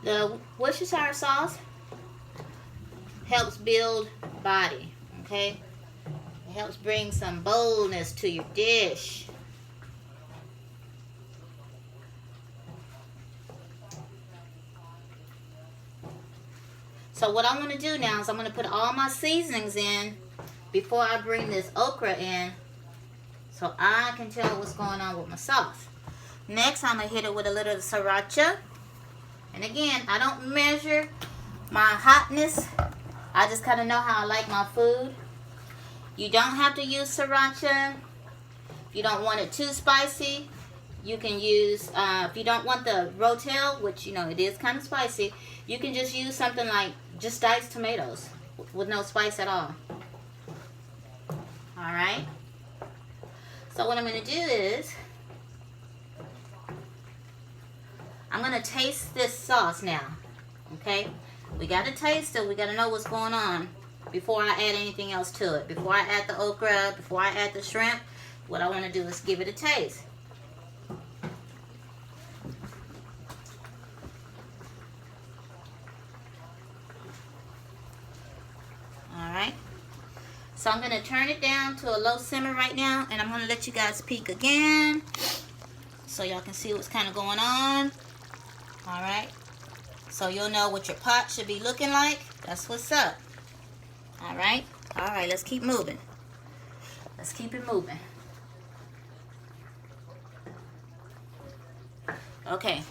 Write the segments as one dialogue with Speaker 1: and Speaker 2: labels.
Speaker 1: The Worcestershire sauce helps build body, okay? It helps bring some boldness to your dish. So what I'm going to do now is I'm going to put all my seasonings in before I bring this okra in, so I can tell what's going on with my sauce. Next, I'm going to hit it with a little sriracha. And again, I don't measure my hotness. I just kind of know how I like my food. You don't have to use sriracha. If you don't want it too spicy, you can use, if you don't want the rotel, which, you know, it is kind of spicy, you can just use something like just diced tomatoes with no spice at all. Alright? So what I'm going to do is, I'm going to taste this sauce now. Okay? We got to taste it. We got to know what's going on before I add anything else to it. Before I add the okra, before I add the shrimp, what I want to do is give it a taste. Alright. So I'm going to turn it down to a low simmer right now, and I'm going to let you guys peek again so y'all can see what's kind of going on. Alright. So you'll know what your pot should be looking like. That's what's up. Alright. Alright, let's keep moving. Let's keep it moving. Okay.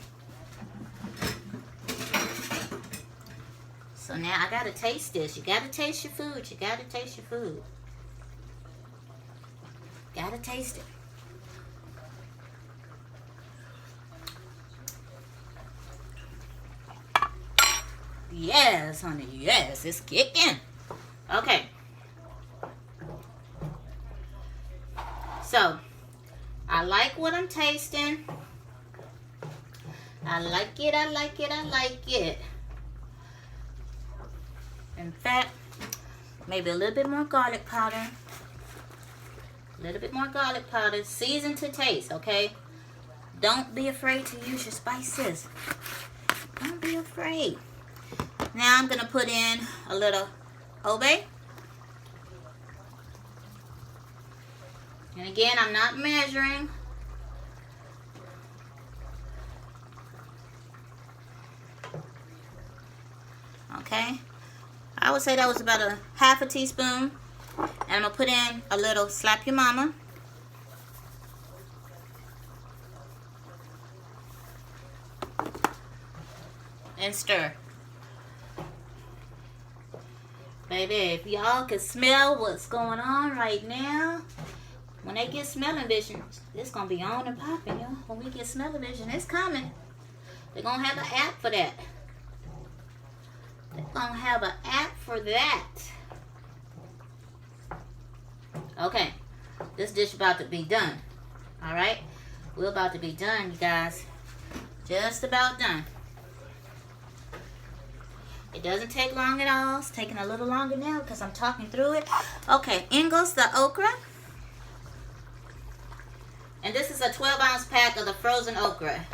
Speaker 1: So now I gotta taste this. You gotta taste your food. You gotta taste your food. Gotta taste it. Yes, honey. Yes, it's kicking. Okay. So, I like what I'm tasting. I like it, I like it, I like it. In fact, maybe a little bit more garlic powder. A little bit more garlic powder. Season to taste, okay? Don't be afraid to use your spices. Don't be afraid. Now I'm going to put in a little obey. And again, I'm not measuring. Okay. I would say that was about a half a teaspoon. And I'm going to put in a little slap your mama. And stir. Baby, if y'all can smell what's going on right now, when they get smelling vision, it's going to be on and popping, y'all. When we get smelling vision, it's coming. They're going to have an app for that. They're going to have an app for that. Okay. This dish about to be done. Alright? We're about to be done, you guys. Just about done. It doesn't take long at all. It's taking a little longer now because I'm talking through it. Okay, in goes the okra. And this is a 12-ounce pack of the frozen okra.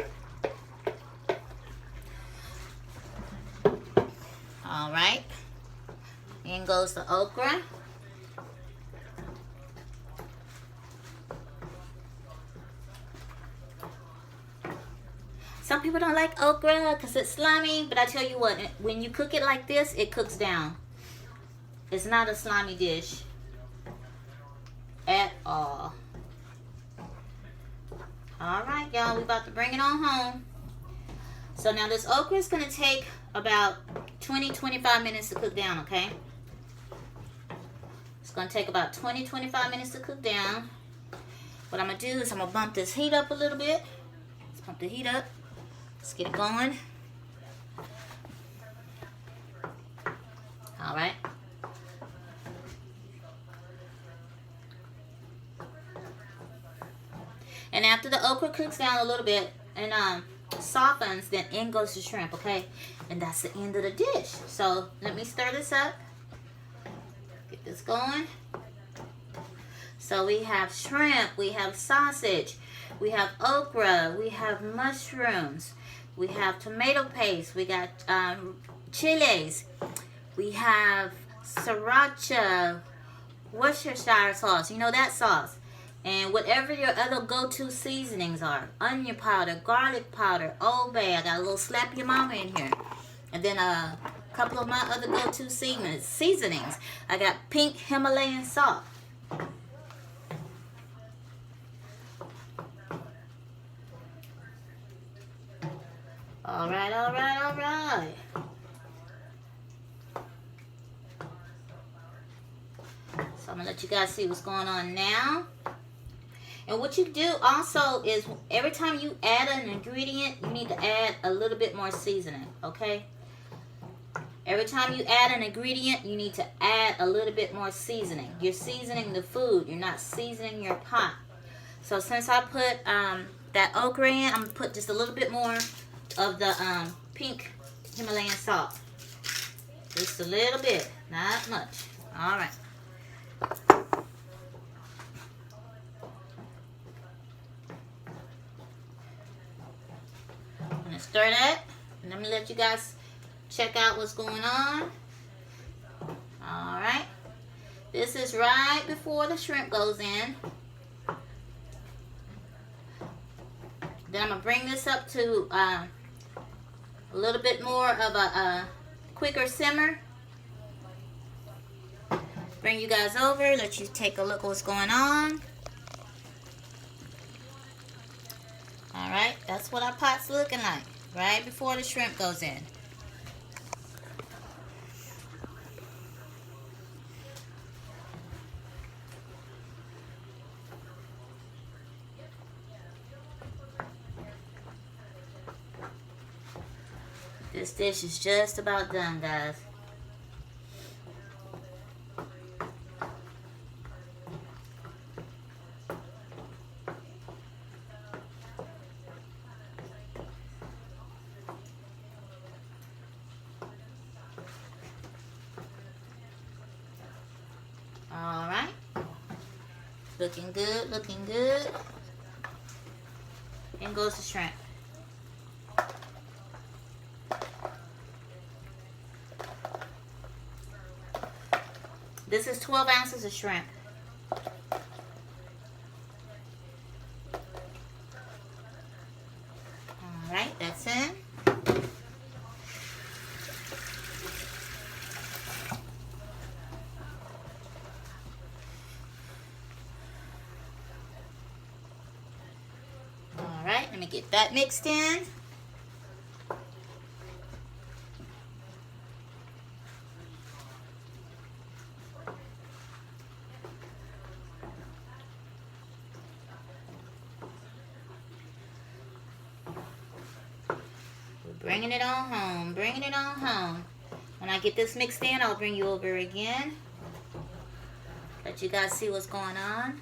Speaker 1: Alright. In goes the okra. Some people don't like okra because it's slimy, but I tell you what, when you cook it like this, it cooks down. It's not a slimy dish at all. Alright, y'all, we about to bring it on home. So now this okra is going to take about 20-25 minutes to cook down, okay? It's going to take about 20-25 minutes to cook down. What I'm going to do is I'm going to bump this heat up a little bit. Let's bump the heat up. Let's get it going. Alright. And after the okra cooks down a little bit and softens, then in goes the shrimp, okay? And that's the end of the dish. So let me stir this up. Get this going. So we have shrimp, we have sausage, we have okra, we have mushrooms. We have tomato paste. We got chilies. We have sriracha, Worcestershire sauce. You know that sauce. And whatever your other go-to seasonings are. Onion powder, garlic powder, Old Bay. I got a little slap your mama in here. And then a couple of my other go-to seasonings. I got pink Himalayan salt. All right, all right, all right. So I'm going to let you guys see what's going on now. And what you do also is every time you add an ingredient, you need to add a little bit more seasoning, okay? Every time you add an ingredient, you need to add a little bit more seasoning. You're seasoning the food. You're not seasoning your pot. So since I put that okra in, I'm going to put just a little bit more of the pink Himalayan salt. Just a little bit, not much. All right. I'm going to stir that. And let me let you guys check out what's going on. All right. This is right before the shrimp goes in. Then I'm going to bring this up to a little bit more of a quicker simmer. Bring you guys over, let you take a look at what's going on. Alright, that's what our pot's looking like, right before the shrimp goes in. This dish is just about done, guys. All right. Looking good, looking good. In goes the shrimp. This is 12 ounces of shrimp. All right, that's in. All right, let me get that mixed in. Bringing it on home, bringing it on home. When I get this mixed in, I'll bring you over again. Let you guys see what's going on.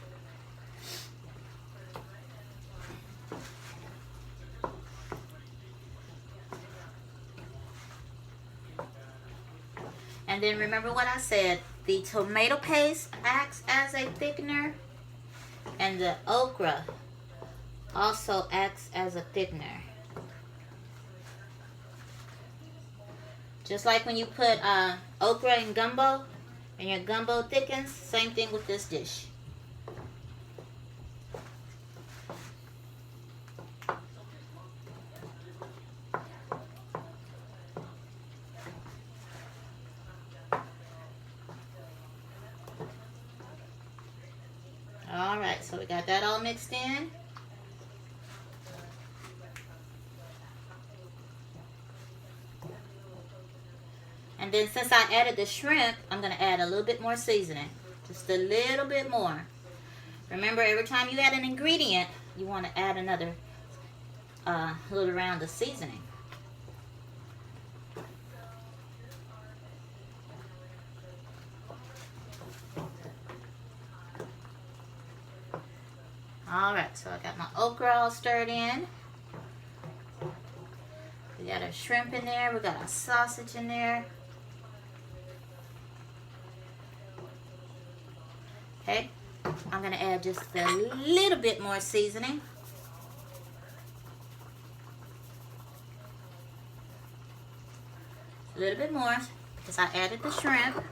Speaker 1: And then remember what I said. The tomato paste acts as a thickener. And the okra also acts as a thickener. Just like when you put okra in gumbo, and your gumbo thickens, same thing with this dish. Alright, so we got that all mixed in. And then since I added the shrimp, I'm going to add a little bit more seasoning. Just a little bit more. Remember, every time you add an ingredient, you want to add another little round of seasoning. Alright, so I got my okra all stirred in. We got our shrimp in there. We got our sausage in there. Okay, I'm going to add just a little bit more seasoning. A little bit more because I added the shrimp.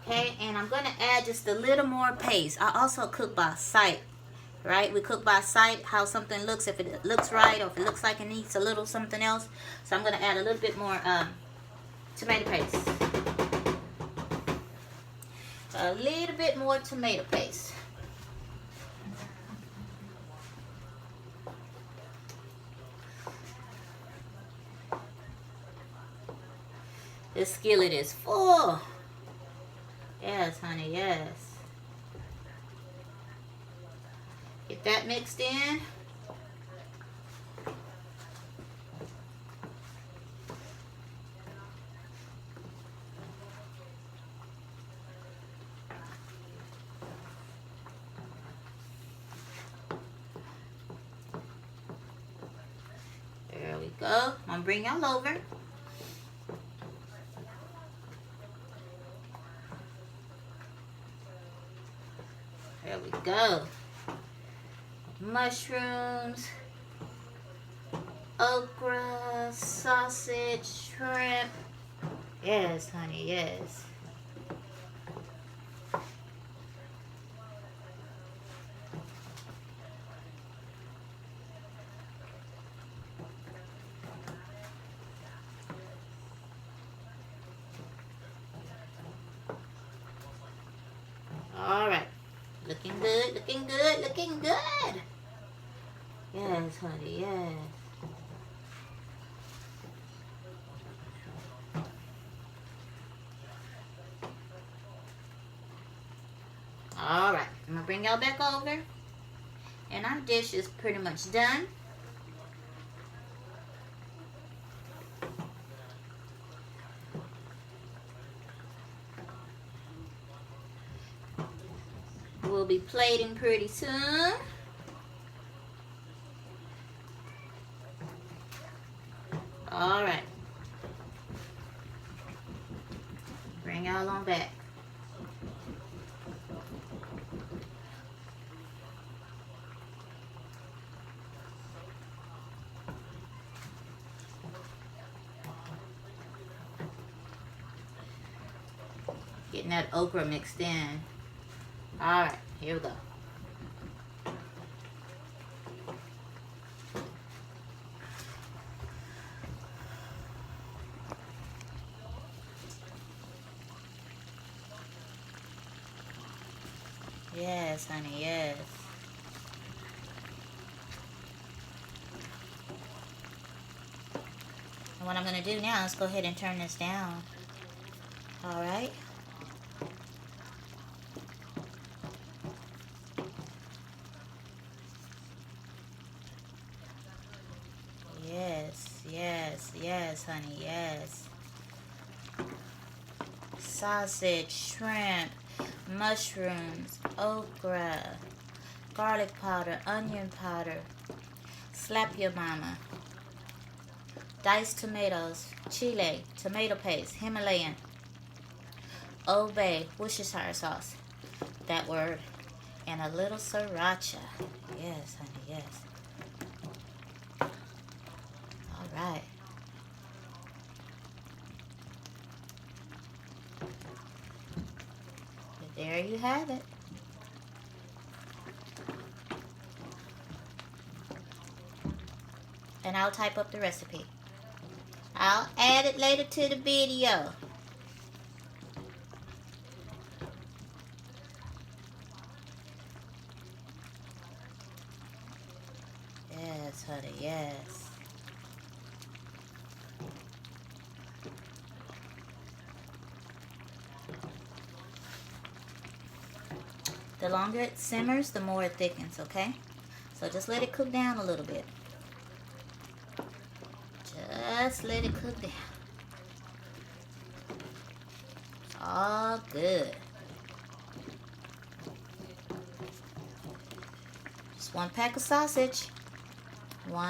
Speaker 1: Okay, and I'm going to add just a little more paste. I also cook by sight, right? We cook by sight, how something looks, if it looks right or if it looks like it needs a little something else. So I'm going to add a little bit more tomato paste. A little bit more tomato paste. This skillet is full. Yes, honey, yes. Get that mixed in. There we go. I'm gonna bring y'all over. There we go. Mushrooms, okra, sausage, shrimp. Yes, honey, yes. All right. Looking good, looking good, looking good. Yes, honey, yes. All right, I'm gonna bring y'all back over. And our dish is pretty much done. We'll be plating pretty soon. All right. Bring y'all on back. Getting that okra mixed in. All right, here we go. Yes, honey, yes. And what I'm going to do now is go ahead and turn this down. All right. Yes, yes, yes, honey, yes. Sausage, shrimp, mushrooms, okra, garlic powder, onion powder, slap your mama, diced tomatoes, chile, tomato paste, Himalayan, Old Bay, Worcestershire sauce, that word, and a little sriracha. Yes, honey, yes. All right. There you have it. And I'll type up the recipe. I'll add it later to the video. Yes, honey, yes. The longer it simmers, the more it thickens, okay? So just let it cook down a little bit. Just let it cook down. It's all good. Just one pack of sausage. One